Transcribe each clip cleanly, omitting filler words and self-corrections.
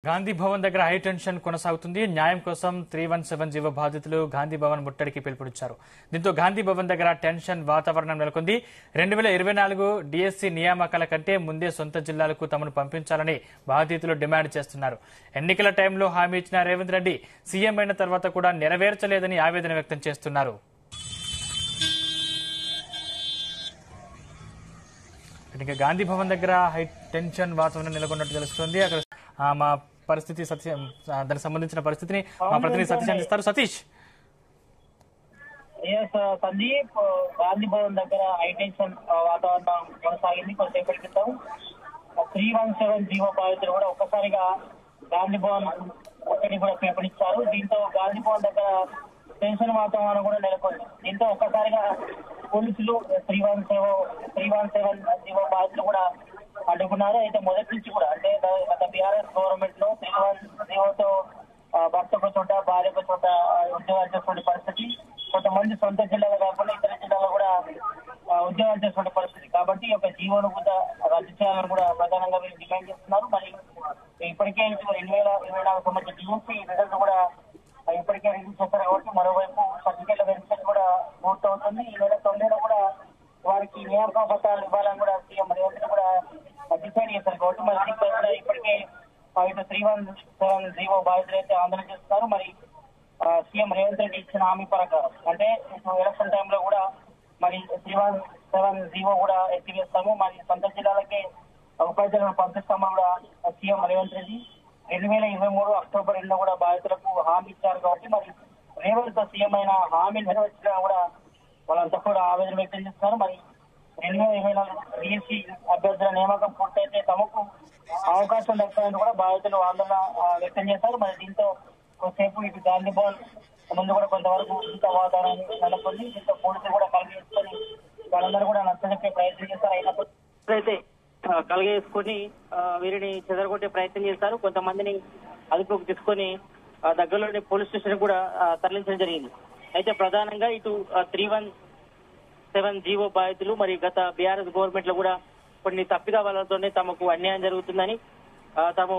గాంధీ భవన్ దగ్గర high tension కొనసాగుతుంది. న్యాయం కోసం 317 జీవో బాధితులు గాంధీ భవన్ ముట్టడికి పిలుపునిచ్చారు. దీంతో గాంధీ భవన్ దగ్గర టెన్షన్ వాతావరణం నెలకొంది. 2024 డిఎస్సి నియామకాల కంటే ముందే సొంత జిల్లాలకు తమను పంపించాలని బాధితులు డిమాండ్ చేస్తున్నారు. ఎన్నికల టైంలో హామీ ఇచ్చిన రేవంత్ రెడ్డి సీఎం అయిన తర్వాత కూడా నెరవేర్చలేదని ఆవేదన వ్యక్తం చేస్తున్నారు. ఇక గాంధీ భవన్ దగ్గర హై టెన్షన్ వాతావరణం నెలకొన్నట్టు తెలుస్తోంది. అక్కడ మా పరిస్థితి దానికి సంబంధించిన పరిస్థితిని మా ప్రతినిధి సతీష్ అందిస్తారు. సతీష్, సందీప్, గాంధీ భవన్ దగ్గర హై టెన్షన్ వాతావరణం కొనసాగింది. కొంతసేపటి క్రితం 317 జీవో బాధితులు కూడా ఒక్కసారిగా గాంధీ భవన్ ఒక్కటి కూడా పిలుపునిచ్చారు. దీంతో గాంధీ భవన్ దగ్గర టెన్షన్ వాతావరణం కూడా నెలకొంది. దీంతో ఒక్కసారిగా పోలీసులు 317 జీవో బాధితులు కూడా అడ్డుకున్నారు. అయితే మొదటి నుంచి కూడా అంటే గత బీఆర్ఎస్ గవర్నమెంట్ లో 317 జీవోతో భర్తకు చోట భార్యకు చోట ఉద్యోగాలు చేస్తున్న పరిస్థితి, కొంతమంది సొంత జిల్లాలో కాకుండా ఇతర జిల్లాలో కూడా ఉద్యోగాలు చేస్తున్న పరిస్థితి. కాబట్టి ఒక జీవోను కూడా రద్దు చేయాలని కూడా ప్రధానంగా వీళ్ళు డిమాండ్ చేస్తున్నారు. మరి ఇప్పటికే 2024 సంబంధించిన టీఎంసీ రిజల్ట్ కూడా ఇప్పటికే రిలీజ్ చేస్తారు. కాబట్టి మరోవైపు సర్టిఫికేట్ల వెరిఫికేషన్ కూడా పూర్తవుతుంది. ఈ నెల 9 కూడా వారికి నియామక పత్రాలు ఇవ్వాలని కూడా సీఎం రేవంత్ కూడా డిసైడ్ చేశారు. కాబట్టి మరి దీనిపై ఇప్పటికే ఇటు 317 జీవో బాధితులు అయితే ఆందోళన చేస్తున్నారు. మరి సీఎం రేవంత్ రెడ్డి ఇచ్చిన హామీ ప్రకారం అంటే ఇప్పుడు ఎలక్షన్ టైంలో కూడా మరి 317 జీవో కూడా ఎత్తివేస్తాము, మరి సొంత జిల్లాలకే ఉపాధ్యాయులను పంపిస్తామని కూడా సీఎం రేవంత్ రెడ్డి 2023 అక్టోబర్ 2 కూడా బాధితులకు హామీ ఇచ్చారు. కాబట్టి మరి రేవంత్ సీఎం అయిన హామీ నెరవేర్చగా కూడా వాళ్ళంతా కూడా ఆవేదన వ్యక్తం చేస్తున్నారు. మరి 2024 డిఎస్సి అభ్యర్థుల నియామకం పూర్తయితే తమకు అవకాశం దక్కాలని కూడా బాధితులు ఆందోళన వ్యక్తం చేశారు. మరి దీంతో కొంతసేపు ఇటు గాంధీ భవన్ ముందు కూడా కొంతవరకు ఇంత వాతావరణం నెలకొంది. దీంతో పోలీసులు కూడా కలిగేసుకొని వాళ్ళందరూ కూడా నచ్చజెప్పే ప్రయత్నం చేస్తారు. అయినప్పుడు కలిగేసుకొని వీరిని చెదరగొట్టే ప్రయత్నం చేస్తారు. కొంతమందిని అదుపులోకి తీసుకొని దగ్గరలోని పోలీస్ స్టేషన్ కూడా తరలించడం జరిగింది. అయితే ప్రధానంగా ఇటు 317 జీవో బాధితులు మరి గత బీఆర్ఎస్ గవర్నమెంట్ లో కూడా కొన్ని తప్పిదాలతోనే తమకు అన్యాయం జరుగుతుందని తాము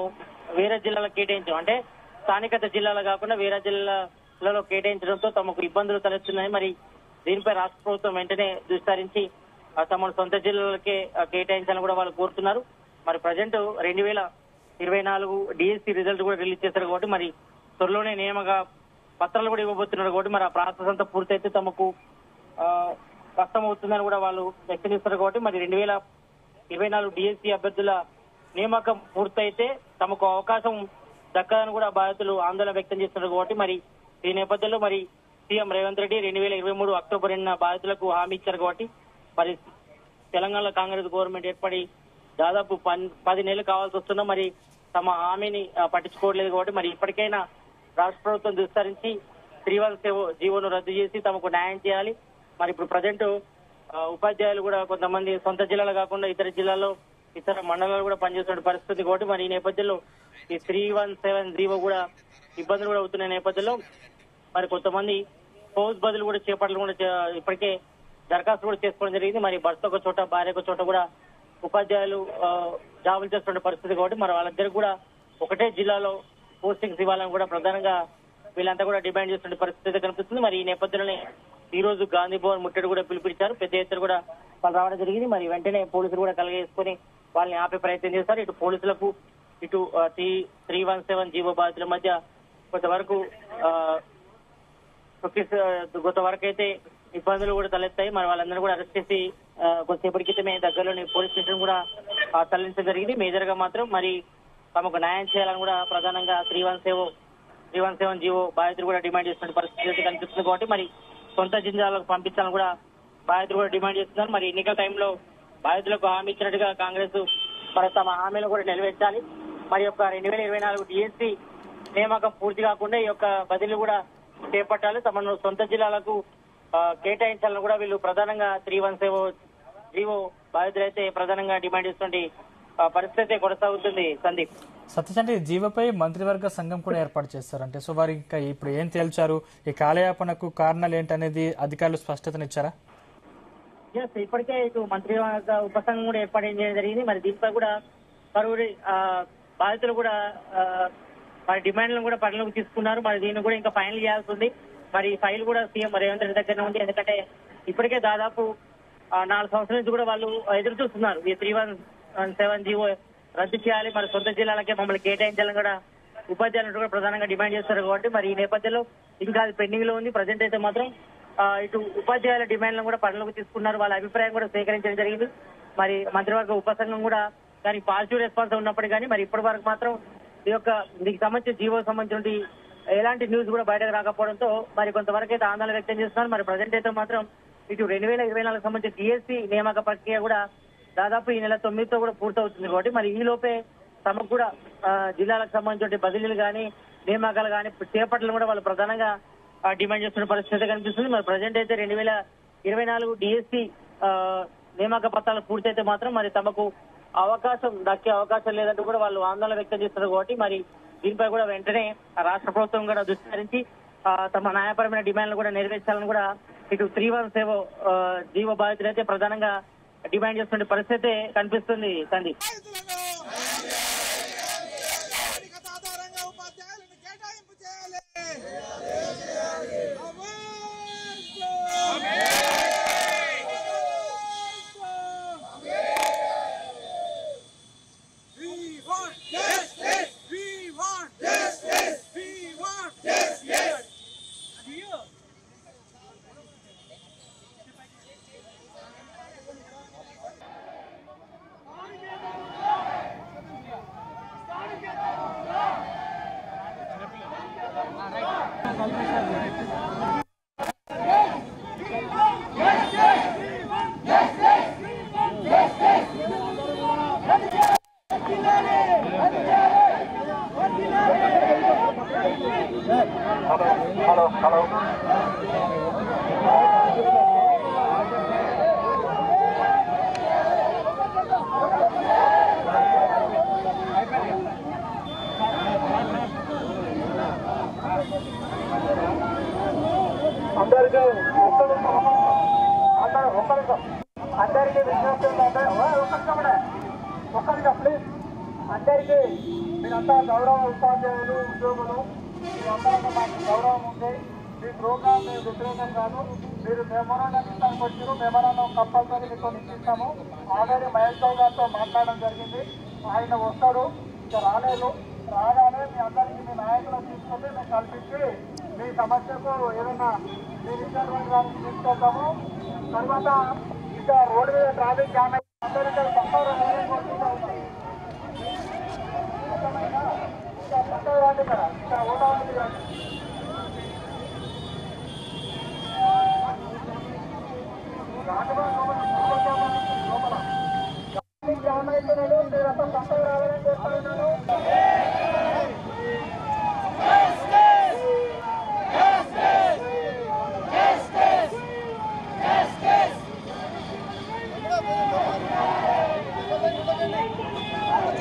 వేరే జిల్లాలకు కేటాయించడం అంటే స్థానికత జిల్లాలో కాకుండా వేరే జిల్లాలలో కేటాయించడంతో తమకు ఇబ్బందులు తలెత్తున్నాయి. మరి దీనిపై రాష్ట్ర ప్రభుత్వం వెంటనే దృష్టి తమ సొంత జిల్లాలకే కేటాయించాలని కూడా వాళ్ళు కోరుతున్నారు. మరి ప్రజెంట్ 2024 డిఎస్సి రిజల్ట్ కూడా రిలీజ్ చేశారు. కాబట్టి మరి త్వరలోనే నియామక పత్రాలు కూడా ఇవ్వబోతున్నారు. కాబట్టి మరి ఆ ప్రాసెస్ అంతా పూర్తయితే తమకు కష్టం అవుతుందని కూడా వాళ్ళు వ్యక్తం చేస్తారు. కాబట్టి మరి 2024 డిఎస్సి అభ్యర్థుల నియామకం పూర్తయితే తమకు అవకాశం దక్కదని కూడా బాధితులు ఆందోళన వ్యక్తం చేస్తున్నారు. కాబట్టి మరి ఈ నేపథ్యంలో మరి సీఎం రేవంత్ రెడ్డి 2023 అక్టోబర్ 2 బాధితులకు హామీ ఇచ్చారు. కాబట్టి మరి తెలంగాణలో కాంగ్రెస్ గవర్నమెంట్ ఏర్పడి దాదాపు 10 నెలలు కావాల్సి వస్తున్నా మరి తమ హామీని పట్టించుకోవట్లేదు. కాబట్టి మరి ఇప్పటికైనా రాష్ట్ర ప్రభుత్వం విస్తరించి 317 జీవోను రద్దు చేసి తమకు న్యాయం చేయాలి. మరి ఇప్పుడు ప్రజెంట్ ఉపాధ్యాయులు కూడా కొంతమంది సొంత జిల్లాలో కాకుండా ఇతర జిల్లాల్లో ఇతర మండలాలు కూడా పనిచేస్తున్న పరిస్థితి. కాబట్టి మరి ఈ నేపథ్యంలో ఈ 317 జీవో కూడా ఇబ్బందులు కూడా అవుతున్న నేపథ్యంలో మరి కొంతమంది ఫౌజ్ బదులు కూడా చేపట్టలు కూడా ఇప్పటికే దరఖాస్తు కూడా చేసుకోవడం జరిగింది. మరి భర్త ఒక చోట భార్య ఒక చోట కూడా ఉపాధ్యాయులు జాబులు చేస్తున్న పరిస్థితి. కాబట్టి మరి వాళ్ళిద్దరికి కూడా ఒకటే జిల్లాలో పోస్టింగ్స్ ఇవ్వాలని కూడా ప్రధానంగా వీళ్ళంతా కూడా డిమాండ్ చేస్తున్న పరిస్థితి కనిపిస్తుంది. మరి ఈ నేపథ్యంలోనే ఈ రోజు గాంధీ భవన్ ముట్టడి కూడా పిలుపునిచ్చారు. పెద్ద ఎత్తున కూడా వాళ్ళు రావడం జరిగింది. మరి వెంటనే పోలీసులు కూడా కలిగేసుకుని వాళ్ళని ఆపే ప్రయత్నం చేస్తారు. ఇటు పోలీసులకు ఇటు 317 జీవో బాధితుల మధ్య కొంతవరకు అయితే ఇబ్బందులు కూడా తలెత్తాయి. మరి వాళ్ళందరూ కూడా అరెస్ట్ చేసి కొద్దిసేపటి క్రితమే దగ్గరలోని పోలీస్ స్టేషన్ కూడా తరలించడం జరిగింది. మేజర్ గా మాత్రం మరి తమకు న్యాయం చేయాలని కూడా ప్రధానంగా 317 జీవో బాధితులు కూడా డిమాండ్ చేస్తున్న పరిస్థితి కనిపిస్తుంది. కాబట్టి మరి సొంత జిల్లాలకు పంపించాలని కూడా బాధితులు కూడా డిమాండ్ చేస్తున్నారు. మరి ఎన్నికల టైంలో బాధితులకు హామీ ఇచ్చినట్టుగా కాంగ్రెస్ మరి తమ హామీలు కూడా నెరవేర్చాలి. మరి యొక్క 2024 డిఎస్సి నియామకం పూర్తి కాకుండా ఈ యొక్క బదిలీ కూడా చేపట్టాలి. తమను సొంత జిల్లాలకు కేటాయించాలని కూడా వీళ్ళు ప్రధానంగా 317 జీవో బాధితులు అయితే ప్రధానంగా డిమాండ్ చేస్తున్న పరిస్థితి కొనసాగుతుంది. సందీప్, సతీష్, అంటే జీవోపై మంత్రివర్గ సంఘం కూడా ఏర్పాటు చేస్తారు. అంటే సో వారు ఇంకా ఇప్పుడు ఏం తేల్చారు, ఈ కాలయాపనకు కారణాలు ఏంటనేది అధికారులు స్పష్టతనిచ్చారా? ఇప్పటికే ఇటు మంత్రివర్గ ఉపసంఘం కూడా ఏర్పాటు చేయడం జరిగింది. మరి దీనిపై కూడా పలువురి బాధితులు కూడా మరి డిమాండ్లను కూడా పరిగణలోకి తీసుకున్నారు. మరి దీన్ని కూడా ఇంకా ఫైనల్ చేయాల్సి ఉంది. మరి ఈ ఫైల్ కూడా సీఎం రేవంత్ రెడ్డి దగ్గరనే ఉంది. ఎందుకంటే ఇప్పటికే దాదాపు 4 సంవత్సరాల నుంచి కూడా వాళ్ళు ఎదురు చూస్తున్నారు. ఈ 317 జీవో రద్దు చేయాలి, మరి సొంత జిల్లాలకే మమ్మల్ని కేటాయించాలని కూడా ఉపాధ్యాయులు కూడా ప్రధానంగా డిమాండ్ చేస్తారు. కాబట్టి మరి ఈ నేపథ్యంలో ఇంకా అది పెండింగ్ లో ఉంది. ప్రజెంట్ అయితే మాత్రం ఇటు ఉపాధ్యాయుల డిమాండ్లను కూడా పరిగణలోకి తీసుకున్నారు. వాళ్ళ అభిప్రాయం కూడా సేకరించడం జరిగింది. మరి మంత్రివర్గ ఉపసంఘం కూడా దానికి పాజిటివ్ రెస్పాన్స్ ఉన్నప్పటికీ కానీ మరి ఇప్పటి వరకు మాత్రం దీనికి సంబంధించిన జీవో సంబంధించిన ఎలాంటి న్యూస్ కూడా బయటకు రాకపోవడంతో మరి కొంతవరకు అయితే ఆందోళన వ్యక్తం చేస్తున్నారు. మరి ప్రజెంట్ అయితే మాత్రం ఇటు 2024 సంబంధించిన డిఎస్సి నియామక ప్రక్రియ కూడా దాదాపు ఈ నెల 9తో కూడా పూర్తవుతుంది. కాబట్టి మరి ఈ లోపే తమకు కూడా జిల్లాలకు సంబంధించిన బదిలీలు కానీ నియామకాలు కానీ చేపట్టలను కూడా వాళ్ళు ప్రధానంగా డిమాండ్ చేస్తున్న పరిస్థితి కనిపిస్తుంది. మరి ప్రజెంట్ అయితే 2024 డిఎస్సి నియామక పత్రాలు పూర్తయితే మాత్రం మరి తమకు అవకాశం దక్కే అవకాశం లేదంటూ కూడా వాళ్ళు ఆందోళన వ్యక్తం చేస్తున్నారు. కాబట్టి మరి దీనిపై కూడా వెంటనే రాష్ట్ర ప్రభుత్వం కూడా దృష్టి సారించి తమ న్యాయపరమైన డిమాండ్లు కూడా నెరవేర్చాలని కూడా ఇటు 317 జీవో బాధితులు అయితే ప్రధానంగా డిమాండ్ చేస్తున్న పరిస్థితి కనిపిస్తుంది. సందీప్. అందరికీ విజ్ఞప్తి ఏంటంటే ఒక్కరిగా ప్లీజ్ అందరికీ మీరంతా గౌరవ ఉపాధ్యాయులు ఉద్యోగులు మీరందరూ మాకు గౌరవం ఉంది. మీ ప్రోగ్రామ్ మేము వ్యతిరేకం కాదు. మీరు మెమోరాండం ఇస్తానికి వచ్చారు. మెమోరాండం కంపల్సరీ మీకు ఇస్తాము. ఆల్రెడీ మహేష్ రావు గారితో మాట్లాడడం జరిగింది. ఆయన వస్తాడు. ఇంకా రాలేదు. రాగానే మీ అందరికీ మీ నాయకులను తీసుకొని మేము కల్పించి మీ సమస్యకు ఏదైనా మీరు ఇచ్చినటువంటి దానికి తీసుకెళ్తాము. తర్వాత ఇంకా రోడ్డు మీద ట్రాఫిక్ జామ్ అయ్యి అందరూ పక్కన రాండి కదా ఇక్కడ ఓటా ఉంది కదా లోపల జామ్ అయిపోయినాడు. మీరంతా పక్కన రావాలని చెప్తున్నాను.